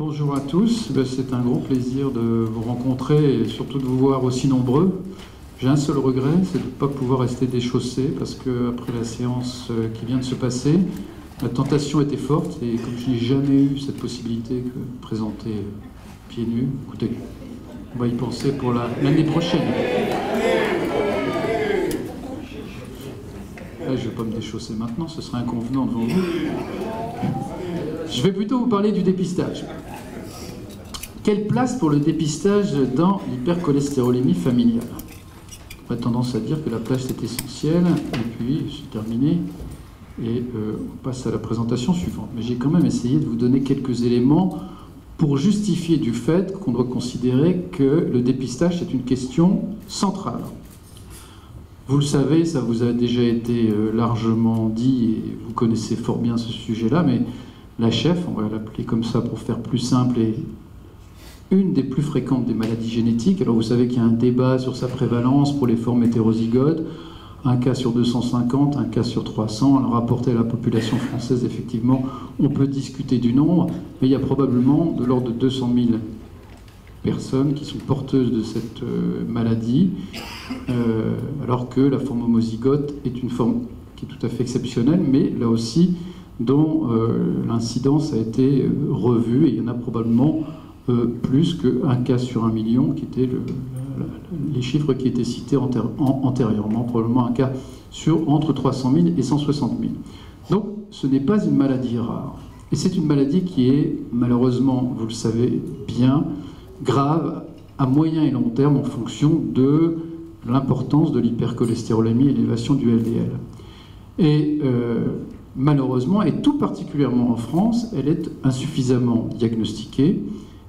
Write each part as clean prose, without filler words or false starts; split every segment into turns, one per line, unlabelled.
Bonjour à tous, c'est un grand plaisir de vous rencontrer et surtout de vous voir aussi nombreux. J'ai un seul regret, c'est de ne pas pouvoir rester déchaussé parce qu'après la séance qui vient de se passer, la tentation était forte et comme je n'ai jamais eu cette possibilité que de présenter pieds nus, écoutez, on va y penser pour l'année prochaine. Là, je ne vais pas me déchausser maintenant, ce serait inconvenant devant vous. Je vais plutôt vous parler du dépistage. Quelle place pour le dépistage dans l'hypercholestérolémie familiale? On a tendance à dire que la place est essentielle, et puis j'ai terminé, et on passe à la présentation suivante. Mais j'ai quand même essayé de vous donner quelques éléments pour justifier du fait qu'on doit considérer que le dépistage est une question centrale. Vous le savez, ça vous a déjà été largement dit, et vous connaissez fort bien ce sujet-là, mais la HF, on va l'appeler comme ça pour faire plus simple, est une des plus fréquentes des maladies génétiques. Alors vous savez qu'il y a un débat sur sa prévalence pour les formes hétérozygotes, un cas sur 250, un cas sur 300. Alors rapporté à la population française, effectivement, on peut discuter du nombre, mais il y a probablement de l'ordre de 200 000 personnes qui sont porteuses de cette maladie, alors que la forme homozygote est une forme qui est tout à fait exceptionnelle, mais là aussi dont l'incidence a été revue, et il y en a probablement plus qu'un cas sur 1 million, qui étaient les chiffres qui étaient cités antérieurement, probablement un cas sur entre 300 000 et 160 000. Donc ce n'est pas une maladie rare, et c'est une maladie qui est malheureusement, vous le savez bien, grave à moyen et long terme en fonction de l'importance de l'hypercholestérolémie et l'élévation du LDL. Et malheureusement, et tout particulièrement en France, elle est insuffisamment diagnostiquée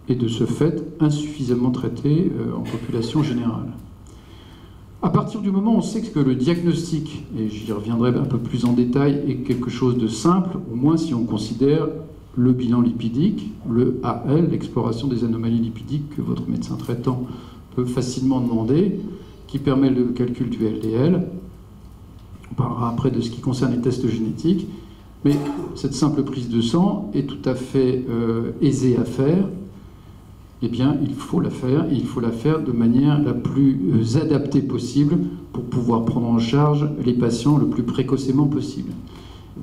et de ce fait insuffisamment traitée en population générale. À partir du moment où on sait que le diagnostic, et j'y reviendrai un peu plus en détail, est quelque chose de simple, au moins si on considère le bilan lipidique, le AL, l'exploration des anomalies lipidiques que votre médecin traitant peut facilement demander, qui permet le calcul du LDL. On parlera après de ce qui concerne les tests génétiques, mais cette simple prise de sang est tout à fait aisée à faire. Eh bien, il faut la faire, et il faut la faire de manière la plus adaptée possible pour pouvoir prendre en charge les patients le plus précocement possible.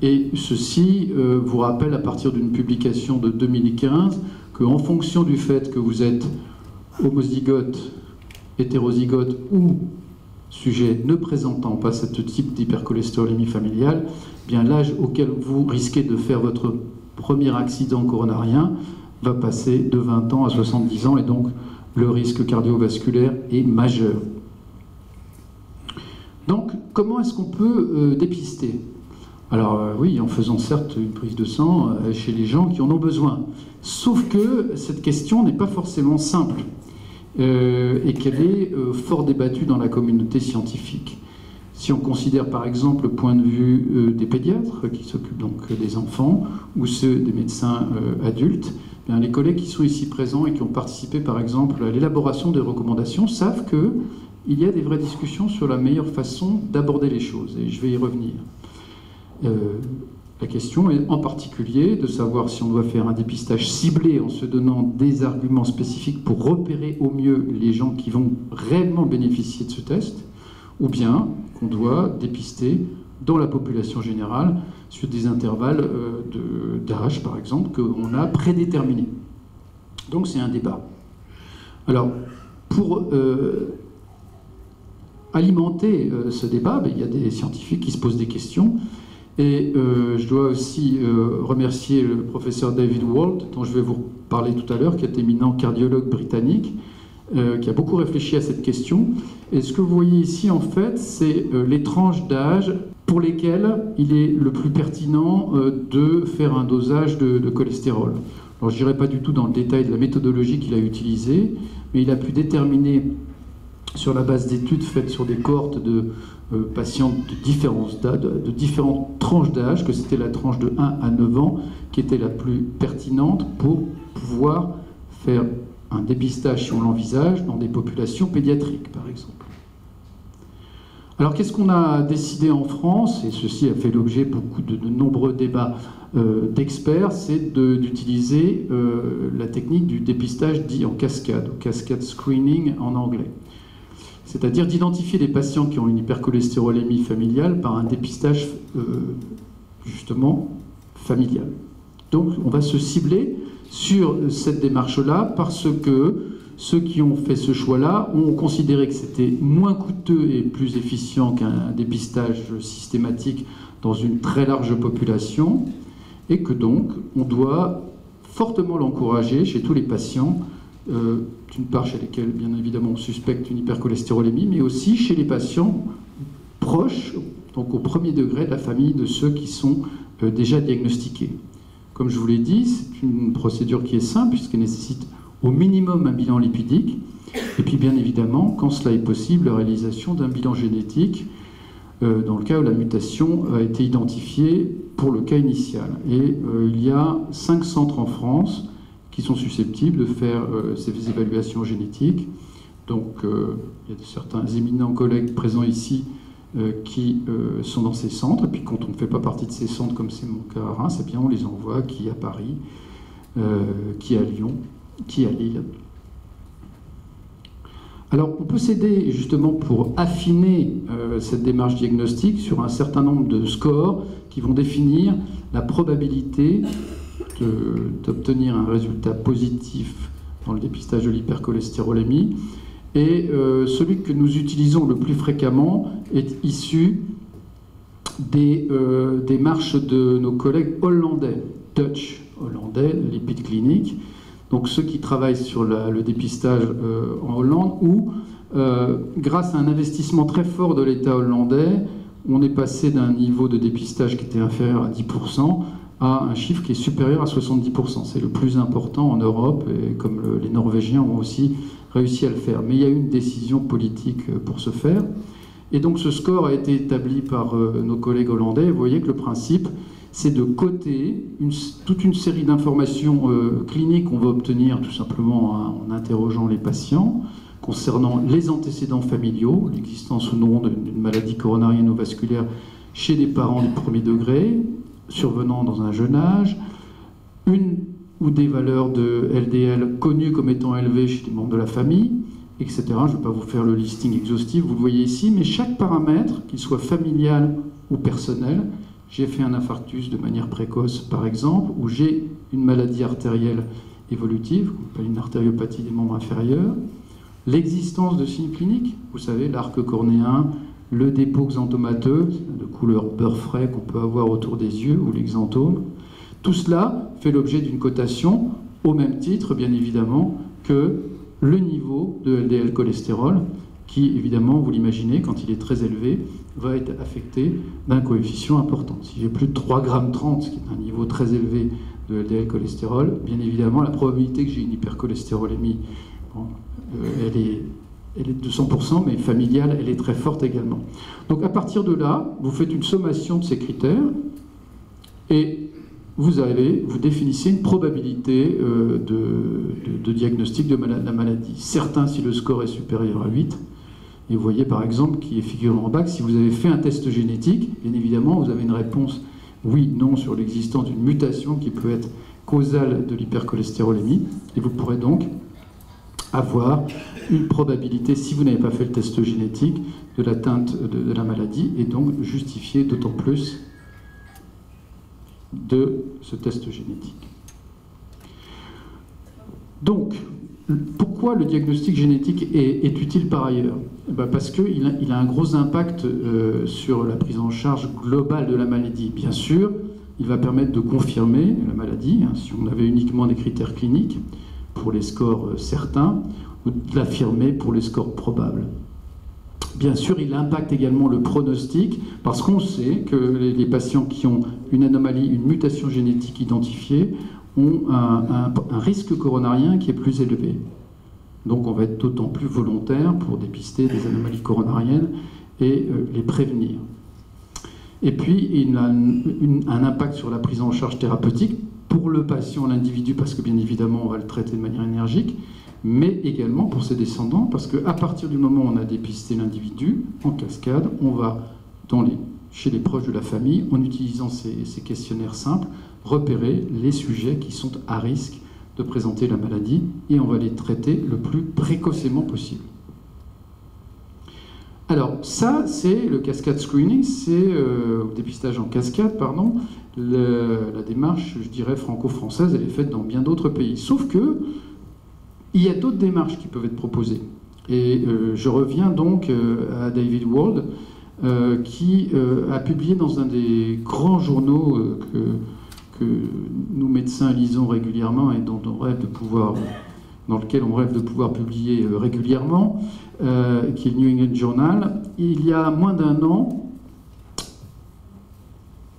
Et ceci vous rappelle à partir d'une publication de 2015 qu'en fonction du fait que vous êtes homozygote, hétérozygote ou sujet ne présentant pas ce type d'hypercholestérolémie familiale, eh bien l'âge auquel vous risquez de faire votre premier accident coronarien va passer de 20 ans à 70 ans, et donc le risque cardiovasculaire est majeur. Donc comment est-ce qu'on peut dépister? Alors oui, en faisant certes une prise de sang chez les gens qui en ont besoin. Sauf que cette question n'est pas forcément simple et qu'elle est fort débattue dans la communauté scientifique. Si on considère par exemple le point de vue des pédiatres qui s'occupent donc des enfants ou ceux des médecins adultes, bien, les collègues qui sont ici présents et qui ont participé par exemple à l'élaboration des recommandations savent qu'il y a des vraies discussions sur la meilleure façon d'aborder les choses, et je vais y revenir. La question est en particulier de savoir si on doit faire un dépistage ciblé en se donnant des arguments spécifiques pour repérer au mieux les gens qui vont réellement bénéficier de ce test, ou bien qu'on doit dépister dans la population générale sur des intervalles d'âge, par exemple, qu'on a prédéterminés. Donc c'est un débat. Alors, pour alimenter ce débat, il y a des scientifiques qui se posent des questions. Et je dois aussi remercier le professeur David Walt, dont je vais vous parler tout à l'heure, qui est éminent cardiologue britannique, qui a beaucoup réfléchi à cette question. Et ce que vous voyez ici, en fait, c'est les tranches d'âge pour lesquelles il est le plus pertinent de faire un dosage de cholestérol. Alors je n'irai pas du tout dans le détail de la méthodologie qu'il a utilisée, mais il a pu déterminer, sur la base d'études faites sur des cohortes de patients de différentes tranches d'âge, que c'était la tranche de 1 à 9 ans qui était la plus pertinente pour pouvoir faire un dépistage, si on l'envisage, dans des populations pédiatriques, par exemple. Alors qu'est-ce qu'on a décidé en France, et ceci a fait l'objet de nombreux débats d'experts, c'est d'utiliser la technique du dépistage dit en cascade, ou cascade screening en anglais. C'est-à-dire d'identifier les patients qui ont une hypercholestérolémie familiale par un dépistage justement familial. Donc on va se cibler sur cette démarche-là parce que ceux qui ont fait ce choix-là ont considéré que c'était moins coûteux et plus efficient qu'un dépistage systématique dans une très large population et que donc on doit fortement l'encourager chez tous les patients, d'une part chez lesquels bien évidemment on suspecte une hypercholestérolémie, mais aussi chez les patients proches, donc au premier degré de la famille de ceux qui sont déjà diagnostiqués. Comme je vous l'ai dit, c'est une procédure qui est simple puisqu'elle nécessite au minimum un bilan lipidique, et puis bien évidemment, quand cela est possible, la réalisation d'un bilan génétique dans le cas où la mutation a été identifiée pour le cas initial. Et il y a 5 centres en France qui sont susceptibles de faire ces évaluations génétiques. Donc il y a certains éminents collègues présents ici qui sont dans ces centres, et puis quand on ne fait pas partie de ces centres, comme c'est mon cas à Reims, eh bien on les envoie qui à Paris, qui à Lyon, qui à Lille. Alors, on peut s'aider justement pour affiner cette démarche diagnostique sur un certain nombre de scores qui vont définir la probabilité d'obtenir un résultat positif dans le dépistage de l'hypercholestérolémie. Et celui que nous utilisons le plus fréquemment est issu des démarches de nos collègues hollandais, Dutch hollandais, Lipid Clinic. Donc ceux qui travaillent sur le dépistage en Hollande, où grâce à un investissement très fort de l'État hollandais, on est passé d'un niveau de dépistage qui était inférieur à 10% à un chiffre qui est supérieur à 70%. C'est le plus important en Europe, et comme les Norvégiens ont aussi réussi à le faire. Mais il y a eu une décision politique pour ce faire. Et donc ce score a été établi par nos collègues hollandais. Vous voyez que le principe, c'est de coter toute une série d'informations cliniques qu'on va obtenir tout simplement en interrogeant les patients concernant les antécédents familiaux, l'existence ou non d'une maladie coronarienne ou vasculaire chez des parents du premier degré, survenant dans un jeune âge, une ou des valeurs de LDL connues comme étant élevées chez les membres de la famille, etc. Je ne vais pas vous faire le listing exhaustif, vous le voyez ici, mais chaque paramètre, qu'il soit familial ou personnel, j'ai fait un infarctus de manière précoce, par exemple, ou j'ai une maladie artérielle évolutive, qu'on appelle une artériopathie des membres inférieurs, l'existence de signes cliniques, vous savez, l'arc cornéen, le dépôt xanthomateux, de couleur beurre frais qu'on peut avoir autour des yeux, ou l'exanthome. Tout cela fait l'objet d'une cotation, au même titre, bien évidemment, que le niveau de LDL cholestérol, qui, évidemment, vous l'imaginez, quand il est très élevé, va être affecté d'un coefficient important. Si j'ai plus de 3,30 g, ce qui est un niveau très élevé de LDL cholestérol, bien évidemment, la probabilité que j'ai une hypercholestérolémie, bon, elle est de 200%, mais familiale, elle est très forte également. Donc à partir de là, vous faites une sommation de ces critères, et vous définissez une probabilité de diagnostic de la maladie. Certains, si le score est supérieur à 8, et vous voyez par exemple, qui est figuré en bas, que si vous avez fait un test génétique, bien évidemment, vous avez une réponse oui, non sur l'existence d'une mutation qui peut être causale de l'hypercholestérolémie, et vous pourrez donc avoir une probabilité, si vous n'avez pas fait le test génétique, de l'atteinte de la maladie, et donc justifier d'autant plus de ce test génétique. Donc, pourquoi le diagnostic génétique est utile par ailleurs? Parce qu'il a un gros impact sur la prise en charge globale de la maladie. Bien sûr, il va permettre de confirmer la maladie, hein, si on avait uniquement des critères cliniques pour les scores certains, ou de l'affirmer pour les scores probables. Bien sûr, il impacte également le pronostic, parce qu'on sait que les patients qui ont une anomalie, une mutation génétique identifiée, ont un risque coronarien qui est plus élevé. Donc on va être d'autant plus volontaire pour dépister des anomalies coronariennes et les prévenir. Et puis, il a un impact sur la prise en charge thérapeutique pour le patient, l'individu, parce que bien évidemment, on va le traiter de manière énergique, mais également pour ses descendants, parce qu'à partir du moment où on a dépisté l'individu, en cascade, on va, chez les proches de la famille, en utilisant ces questionnaires simples, repérer les sujets qui sont à risque de présenter la maladie, et on va les traiter le plus précocement possible. Alors ça, c'est le cascade screening, c'est au dépistage en cascade, pardon. La démarche, je dirais, franco-française, elle est faite dans bien d'autres pays. Sauf que il y a d'autres démarches qui peuvent être proposées. Et je reviens donc à David Wald, qui a publié dans un des grands journaux que nous médecins lisons régulièrement et dans lequel on rêve de pouvoir publier régulièrement, qui est le New England Journal, il y a moins d'un an,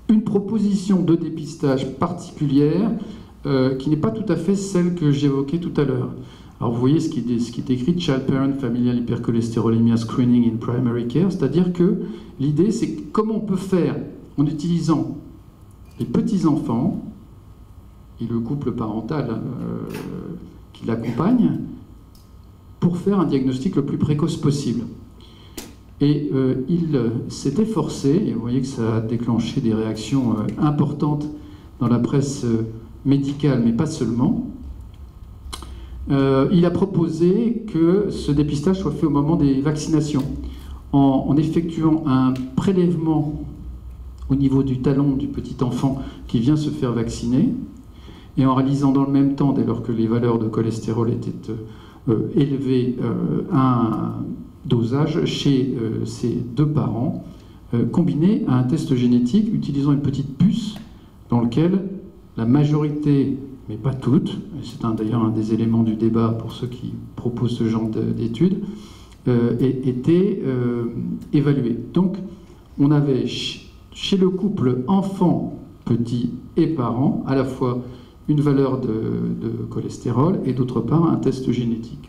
une proposition de dépistage particulière qui n'est pas tout à fait celle que j'évoquais tout à l'heure. Alors vous voyez ce qui est écrit, Child Parent Familial Hypercholestérolémia Screening in Primary Care, c'est-à-dire que l'idée c'est comment on peut faire en utilisant les petits-enfants et le couple parental qui l'accompagne pour faire un diagnostic le plus précoce possible. Et il s'est efforcé, et vous voyez que ça a déclenché des réactions importantes dans la presse médicale, mais pas seulement. Il a proposé que ce dépistage soit fait au moment des vaccinations, en effectuant un prélèvement au niveau du talon du petit enfant qui vient se faire vacciner, et en réalisant dans le même temps, dès lors que les valeurs de cholestérol étaient élevées, un dosage chez ces deux parents, combiné à un test génétique utilisant une petite puce dans lequel la majorité, mais pas toutes, et c'est d'ailleurs un des éléments du débat pour ceux qui proposent ce genre d'études, étaient évaluées. Donc on avait chez le couple enfant, petit et parent, à la fois une valeur de cholestérol et d'autre part un test génétique.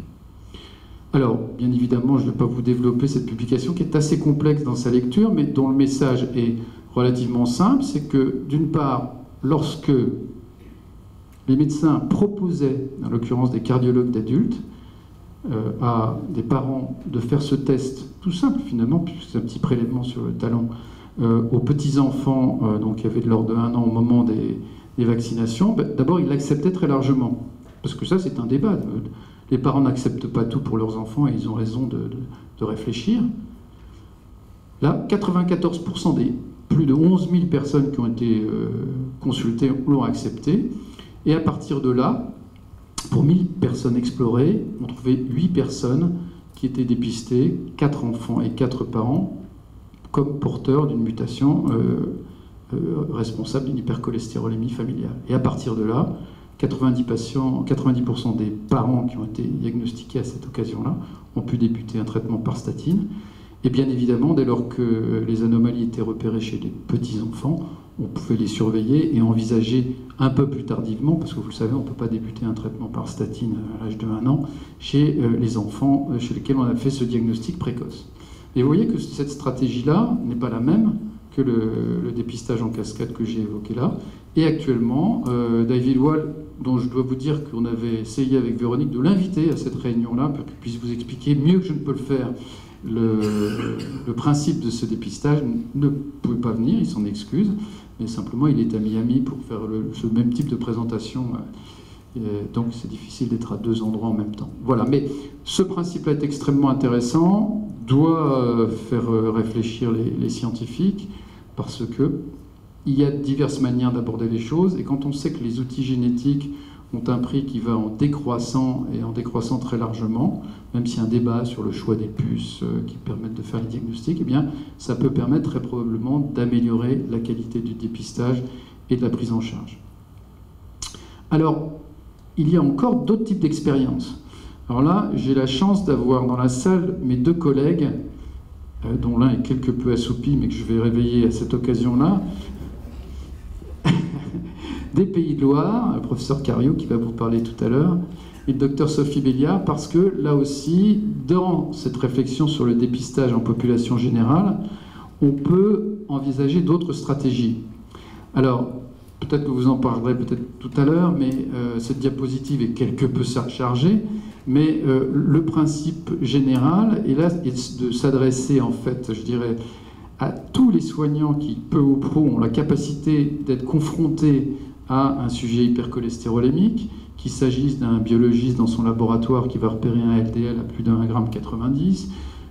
Alors, bien évidemment, je ne vais pas vous développer cette publication qui est assez complexe dans sa lecture, mais dont le message est relativement simple, c'est que d'une part, lorsque les médecins proposaient, en l'occurrence des cardiologues d'adultes, à des parents de faire ce test tout simple finalement, puisque c'est un petit prélèvement sur le talon, aux petits-enfants donc qui avaient de l'ordre de 1 an au moment des vaccinations, d'abord ils l'acceptaient très largement, parce que ça c'est un débat. Les parents n'acceptent pas tout pour leurs enfants et ils ont raison de réfléchir. Là, 94% des plus de 11 000 personnes qui ont été consultées l'ont accepté, et à partir de là, pour 1000 personnes explorées, on trouvait 8 personnes qui étaient dépistées, 4 enfants et 4 parents, comme porteurs d'une mutation responsable d'une hypercholestérolémie familiale. Et à partir de là, 90% des parents qui ont été diagnostiqués à cette occasion-là ont pu débuter un traitement par statine. Et bien évidemment, dès lors que les anomalies étaient repérées chez les petits-enfants, on pouvait les surveiller et envisager un peu plus tardivement, parce que vous le savez, on ne peut pas débuter un traitement par statine à l'âge de 1 an, chez les enfants chez lesquels on a fait ce diagnostic précoce. Et vous voyez que cette stratégie-là n'est pas la même que le dépistage en cascade que j'ai évoqué là. Et actuellement, David Wald, dont je dois vous dire qu'on avait essayé avec Véronique de l'inviter à cette réunion-là, pour qu'il puisse vous expliquer mieux que je ne peux le faire le principe de ce dépistage, ne pouvait pas venir, il s'en excuse, mais simplement il est à Miami pour faire ce même type de présentation. Donc c'est difficile d'être à 2 endroits en même temps. Voilà, mais ce principe-là est extrêmement intéressant, doit faire réfléchir les scientifiques, parce que il y a diverses manières d'aborder les choses, et quand on sait que les outils génétiques ont un prix qui va en décroissant, et en décroissant très largement, même s'il y a un débat sur le choix des puces qui permettent de faire les diagnostics, eh bien, ça peut permettre très probablement d'améliorer la qualité du dépistage et de la prise en charge. Alors, il y a encore d'autres types d'expériences. Alors là, j'ai la chance d'avoir dans la salle mes 2 collègues, dont l'un est quelque peu assoupi, mais que je vais réveiller à cette occasion-là, des Pays de Loire, le professeur Cariou qui va vous parler tout à l'heure, et le docteur Sophie Béliard, parce que là aussi, dans cette réflexion sur le dépistage en population générale, on peut envisager d'autres stratégies. Alors, peut-être que vous en parlerez peut-être tout à l'heure, mais cette diapositive est quelque peu chargée, mais le principe général est là de s'adresser en fait, je dirais, à tous les soignants qui, peu ou prou, ont la capacité d'être confrontés à un sujet hypercholestérolémique, qu'il s'agisse d'un biologiste dans son laboratoire qui va repérer un LDL à plus d'1,90 g,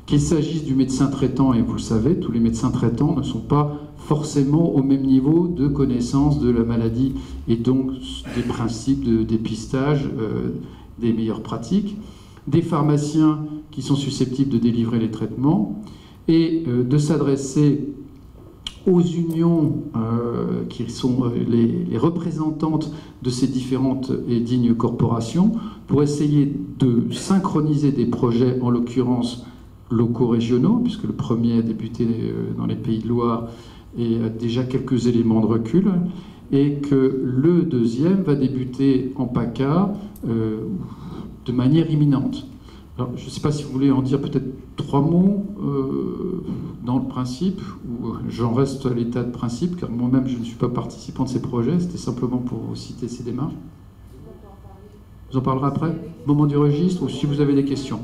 qu'il s'agisse du médecin traitant, et vous le savez, tous les médecins traitants ne sont pas forcément au même niveau de connaissance de la maladie et donc des principes de dépistage, des meilleures pratiques, des pharmaciens qui sont susceptibles de délivrer les traitements, et de s'adresser aux unions qui sont les représentantes de ces différentes et dignes corporations pour essayer de synchroniser des projets, en l'occurrence locaux régionaux, puisque le premier a débuté dans les Pays de Loire et a déjà quelques éléments de recul, et que le deuxième va débuter en PACA de manière imminente. Alors, je ne sais pas si vous voulez en dire peut-être 3 mots dans le principe, ou j'en reste à l'état de principe, car moi-même je ne suis pas participant de ces projets, c'était simplement pour vous citer ces démarches. Vous en parlerez après, au moment du registre, ou si vous avez des questions.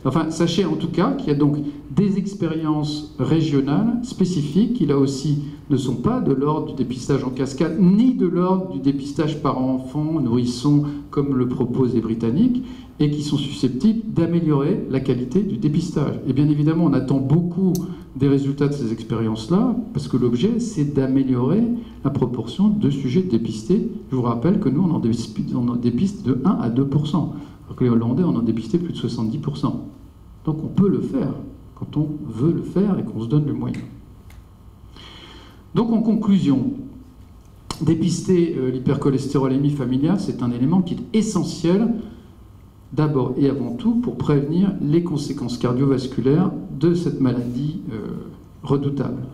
Enfin, sachez en tout cas qu'il y a donc des expériences régionales spécifiques qui, là aussi, ne sont pas de l'ordre du dépistage en cascade, ni de l'ordre du dépistage par enfant, nourrisson, comme le proposent les Britanniques, et qui sont susceptibles d'améliorer la qualité du dépistage. Et bien évidemment, on attend beaucoup des résultats de ces expériences-là, parce que l'objet, c'est d'améliorer la proportion de sujets dépistés. Je vous rappelle que nous, on en dépiste de 1 à 2%, alors que les Hollandais, on en dépistait plus de 70%. Donc on peut le faire, quand on veut le faire et qu'on se donne les moyens. Donc en conclusion, dépister l'hypercholestérolémie familiale, c'est un élément qui est essentiel d'abord et avant tout pour prévenir les conséquences cardiovasculaires de cette maladie redoutable.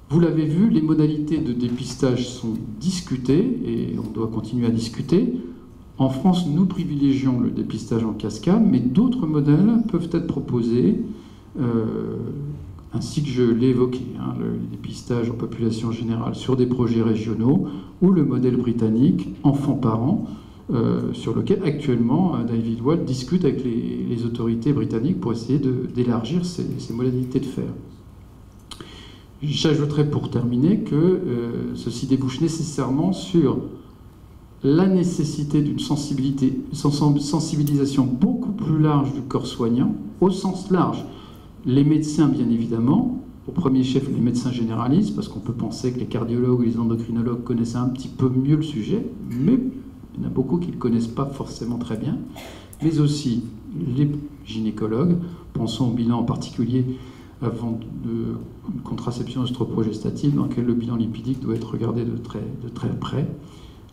Vous l'avez vu, les modalités de dépistage sont discutées et on doit continuer à discuter. En France, nous privilégions le dépistage en cascade, mais d'autres modèles peuvent être proposés, ainsi que je l'ai évoqué, le dépistage en population générale sur des projets régionaux, ou le modèle britannique, enfant-parent, sur lequel actuellement David Walt discute avec les autorités britanniques pour essayer d'élargir ces modalités de faire. J'ajouterai pour terminer que ceci débouche nécessairement sur la nécessité d'une sensibilisation beaucoup plus large du corps soignant, au sens large. Les médecins, bien évidemment, au premier chef les médecins généralistes, parce qu'on peut penser que les cardiologues ou les endocrinologues connaissent un petit peu mieux le sujet, mais il y en a beaucoup qui ne le connaissent pas forcément très bien, mais aussi les gynécologues, pensons au bilan en particulier avant de contraception œstroprogestative, dans lequel le bilan lipidique doit être regardé de très près,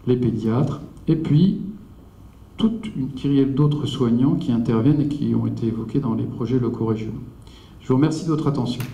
les pédiatres, et puis toute une kyrielle d'autres soignants qui interviennent et qui ont été évoqués dans les projets locaux régionaux. Je vous remercie de votre attention.